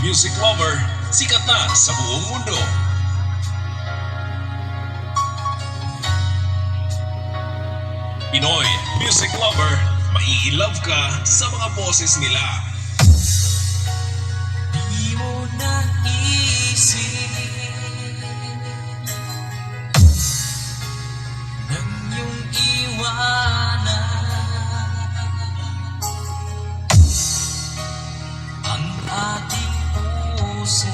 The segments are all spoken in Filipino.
music lover, sikat na sa buong mundo. Pinoy music lover, mai-love ka sa mga boses nila. Di mo naisip nang iyong iwanan ang ating puso.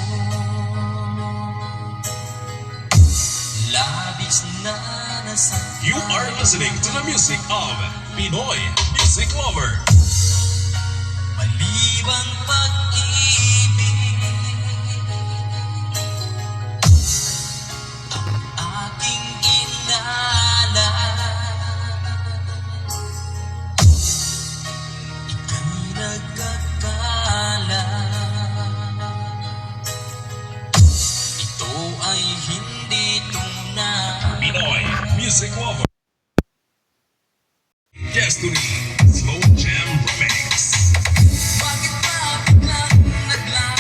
Labis na nasaktan. You are listening to the music of Pinoy music lover. Malibang pag-ibig ang aking inala. Ika'y nagkakala. Ito ay hindi tunay. Pinoy music lover. Destiny